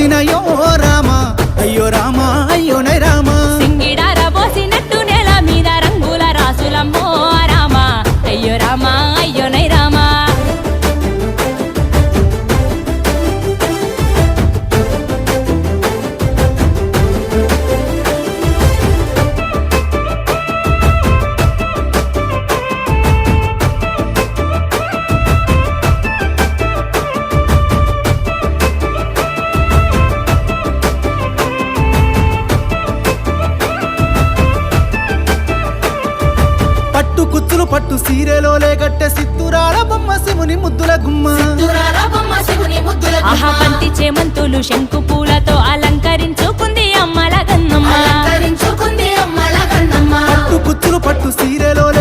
పోసినయో రామా అయ్యో రామా అయ్యోనే రామా సింగిడార పోసినట్టు నేల మీద రంగుల రాసులమ్మో రామా అయ్యో రామా అయ్యోనై రామా పట్టు కుచ్చులు పట్టు సీరెలోలే గట్టె సిత్తురాల బొమ్మ శివుని ముద్దుల గుమ్మ ఆహా పంతి చేమంతులు శంకు పూలతో అలంకరించుకుంది అమ్మల గన్నమ్మ పట్టు కుచ్చులు పట్టు సీరెలోలే